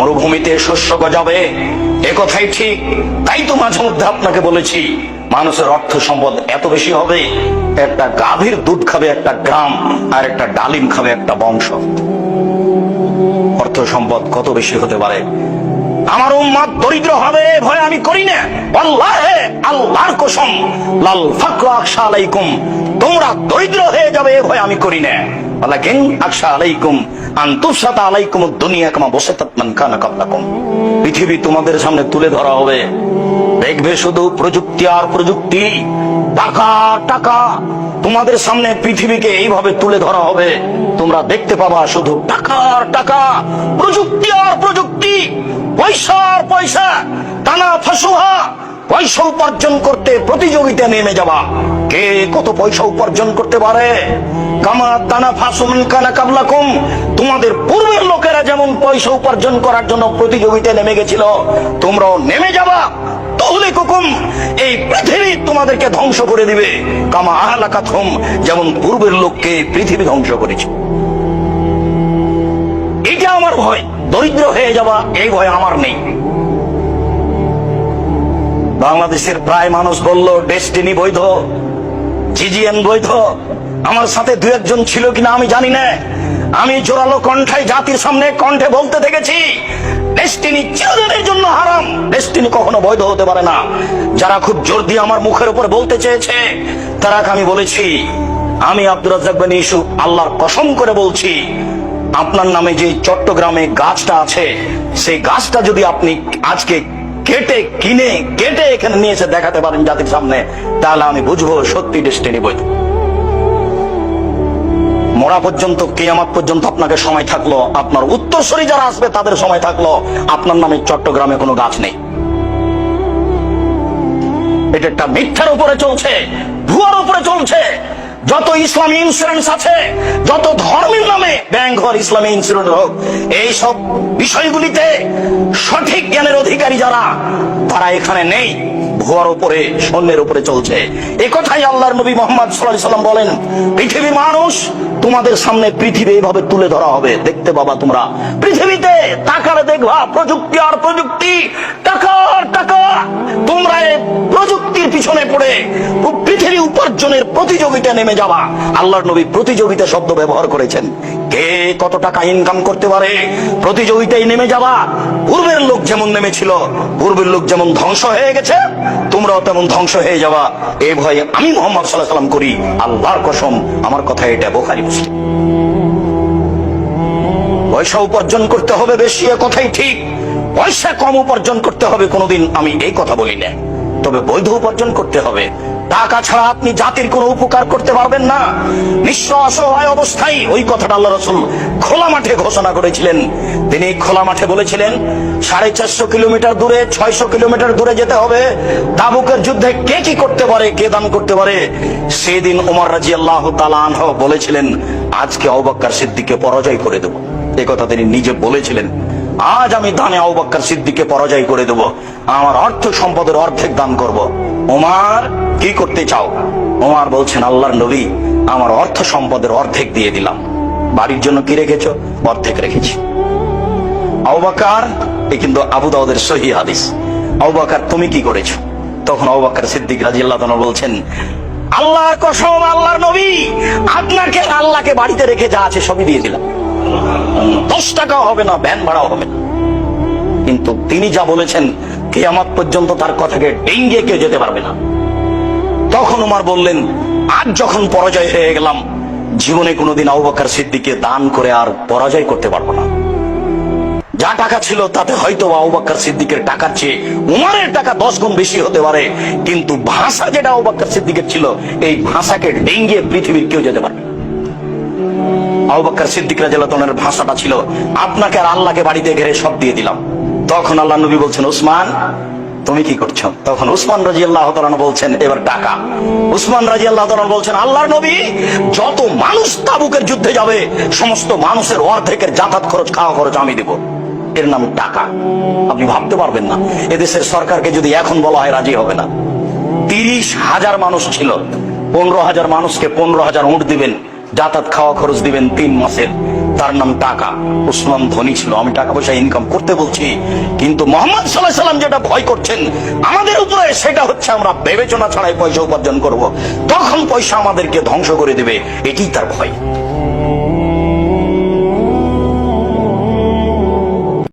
মরুভূমিতে শস্য গজাবে, এ কথাই ঠিক। তাই তো মাঝে মধ্যে আপনাকে বলেছি, মানুষের অর্থ সম্পদ এত বেশি হবে, একটা গাভীর দুধ খাবে একটা গ্রাম, আর একটা ডালিম খাবে একটা বংশ। অর্থ সম্পদ কত বেশি হতে পারে। আমার উম্মত দরিদ্র হবে ভয় আমি করি না। আল্লাহে, আল্লাহর কসম, লাল ফাকরা আখশা আলাইকুম, তোমরা দরিদ্র হয়ে যাবে এ ভয় আমি করি না। ওয়ালাকিন আখশা আলাইকুম আন তুফসাতা আলাইকুমুদ দুনিয়া কামা বাসাতাত মান কানা ক্বাবলাকুম। পৃথিবী তোমাদের সামনে তুলে ধরা হবে, দেখবে শুধু প্রযুক্তি আর প্রযুক্তি, টাকা টাকা। তোমাদের সামনে পৃথিবীকে এইভাবে তুলে ধরা হবে, তোমরা দেখতে পাবা শুধু টাকা আর টাকা, প্রযুক্তি আর প্রযুক্তি, পয়সা আর পয়সা। টানা ফাসুহা, পয়সা উপার্জন করতে প্রতিযোগিতা নেমে যাবা, কে কত পয়সা উপার্জন করতে পারে। কামা তানা ফাসুমান কানা কাবলাকুম, তোমাদের পূর্বের লোকেরা যেমন পয়সা উপার্জন করার জন্য প্রতিযোগিতায় নেমে গেছিল, তোমরাও নেমে যাবা। তাহলে কুকুম, এই পৃথিবী তোমাদেরকে ধ্বংস করে দিবে। কামা আহলাকাতহুম, যেমন পূর্বের লোককে পৃথিবী ধ্বংস করেছে। এটা আমার ভয়, দরিদ্র হয়ে যাবা এই ভয় আমার নেই। বাংলাদেশের প্রায় মানুষ বলল ডেস্টিনি বৈধ, জিজিএন বৈধ। আমার সাথে দু একজন ছিল কিনা আমি জানি না, আমি জোরালো কণ্ঠায় জাতির সামনে কণ্ঠে বলতে দেখেছি, ডেস্টিনি চিরদিনের জন্য হারাম, ডেস্টিনি কখনো বৈধ হতে পারে না। যারা খুব জোর দিয়ে আমার মুখের উপর বলতে চেয়েছে, তারা আমি বলেছি, আমি আব্দুর রাজ্জাক বিন ইউসুফ আল্লাহর কসম করে বলছি, আপনার নামে যে চট্টগ্রামে গাছটা আছে, সেই গাছটা যদি আপনি আজকে কেটে এখানে নিয়ে এসে দেখাতে পারেন জাতির সামনে, তাহলে আমি বুঝবো সত্যি ডেস্টিনি বৈধ। মরা পর্যন্ত, কিয়ামত পর্যন্ত আপনাকে সময় থাকলো, আপনার উত্তরসূরি যারা আসবে তাদের সময় থাকলো, আপনার নামে চট্টগ্রামে কোনো গাছ নেই। এটা একটা মিথ্যার উপরে চলছে, ভুয়ার উপরে চলছে। যত ইসলামী ইন্স্যুরেন্স আছে, যত ধর্মের নামে ব্যাংক হোক, ইসলামী ইন্স্যুরেন্স হোক, এই সব বিষয়গুলিতে সঠিক জ্ঞানের অধিকারী যারা, তারা এখানে নেই। ভুয়ার উপরে, সন্ন্যের উপরে চলছে। এই কথাই আল্লাহর নবী মুহাম্মদ সাল্লাল্লাহু আলাইহি ওয়াসাল্লাম বলেন, পৃথিবীর মানুষ তোমাদের সামনে পৃথিবী এইভাবে তুলে ধরা হবে, দেখতে পাবা তোমরা পৃথিবীতে তাকালে দেখবা প্রযুক্তি আর প্রযুক্তি, টাকা আর টাকা। তোমরা এই প্রযুক্তির পিছনে পড়ে পৃথিবী উপার্জনের প্রতিযোগিতা নেমে যাবা। আল্লাহর নবী প্রতিযোগিতা শব্দ ব্যবহার করেছেন, কে কত টাকা ইনকাম করতে পারে, প্রতিযোগিতায় নেমে যাবা। পূর্বের লোক যেমন নেমেছিল, পূর্বের লোক যেমন ধ্বংস হয়ে গেছে, তোমরাও তেমন ধ্বংস হয়ে যাবা। এই ভয়ে আমি মুহাম্মদ সাল্লাল্লাহু আলাইহি ওয়াসাল্লাম করি, আল্লাহর কসম, আমার কথা এটা বুখারী মুসলিম। পয়সা উপার্জন করতে হবে বেশি, এ কথাই ঠিক। পয়সা কম উপার্জন করতে হবে কোনোদিন আমি এই কথা বলি না, তবে বৈধ উপার্জন করতে হবে। টাকা ছাড়া আপনি জাতির কোনো উপকার করতে পারবেন না। নিঃস্ব অসহায় অবস্থায়, ওই কথাটা আল্লাহ রাসূল খোলা মাঠে ঘোষণা করেছিলেন। তিনি খোলা মাঠে বলেছিলেন, 450 কিলোমিটার দূরে, 600 কিলোমিটার দূরে যেতে হবে। তাবুকের যুদ্ধে কে কি করতে পারে, কে দান করতে পারে। সেদিন ওমর রাদিয়াল্লাহু তাআলা আনহু বলেছিলেন, আজকে আবু বকর সিদ্দিককে পরাজয় করে দেব। এই কথা তিনি নিজে বলেছিলেন, আজ আমি দানে আবু বকর সিদ্দিককে পরাজয় করে দেব, আমার অর্থ সম্পদের অর্ধেক দান করব। ওমর, কি করতে চাও? ওমর বলছেন, আল্লাহর নবী, আমার অর্থ সম্পদের অর্ধেক দিয়ে দিলাম। বাড়ির জন্য কি রেখেছো? অর্ধেক রেখেছি। আবু বকর, এই কিন্তু আবু দাউদের সহিহ হাদিস, আবু বকর তুমি কি করেছো? তখন আবু বকর সিদ্দিক রাদিয়াল্লাহু তাআলা বলছেন, আল্লাহর কসম, আল্লাহর নবী, আপনাকে আল্লাহকে বাড়িতে রেখে যা আছে সবই দিয়ে দিলাম, 10 টাকাও হবে না, ভ্যান ভাড়াও হবে না। কিন্তু তিনি যা বলেছেন, কিয়ামত পর্যন্ত তার কথাকে ডিঙ্গিয়ে কেউ যেতে পারবে না। তখন ওমর বললেন, আজ যখন পরাজয় হয়ে গেলাম, জীবনে কোনোদিন আবু বকর সিদ্দিককে দান করে আর পরাজয় করতে পারবো না। যা টাকা ছিল তাতে হয়তো আবু বকর সিদ্দিকের টাকার চেয়ে উমরের টাকা 10 গুণ বেশি হতে পারে, কিন্তু ভাষা যেটা আবু বকর সিদ্দিকের ছিল, এই ভাষাকে ডিঙ্গিয়ে পৃথিবীর কেউ যেতে পারবে না। আবু বকর সিদ্দিক রাদিয়াল্লাহু তাআলার ভাষাটা ছিল, আপনাকে আর আল্লাহকে বাড়িতে ঘিরে সব দিয়ে দিলাম। তখন আল্লাহ নবী বলছেন, উসমান তুমি কি করছো? তখন উসমান রাদিয়াল্লাহু তাআলা বলছেন, এবার টাকা। উসমান রাদিয়াল্লাহু তাআলা বলছেন, আল্লাহর নবী, যত মানুষ তাবুকের যুদ্ধে যাবে, সমস্ত মানুষের অর্ধেকের যাতায়াত খরচ, খাওয়া খরচ আমি দেব। এর নাম টাকা। আপনি ভাবতে পারবেন না, এদেশের সরকারকে যদি এখন বলা হয় রাজি হবে না। 30,000 মানুষ ছিল, 15,000 মানুষকে 15,000 উট দিবেন, যাতায়াত খাওয়া খরচ দিবেন 3 মাসের। তার নাম টাকা। উসমান ধনী ছিল, আমি টাকা পয়সা ইনকাম করতে বলছি, কিন্তু মোহাম্মদ সাল্লাল্লাহু আলাইহি সাল্লাম যেটা ভয় করছেন আমাদের উপরে, সেটা হচ্ছে আমরা বিবেচনা ছাড়াই পয়সা উপার্জন করব, তখন পয়সা আমাদেরকে ধ্বংস করে দেবে, এটাই তার ভয়।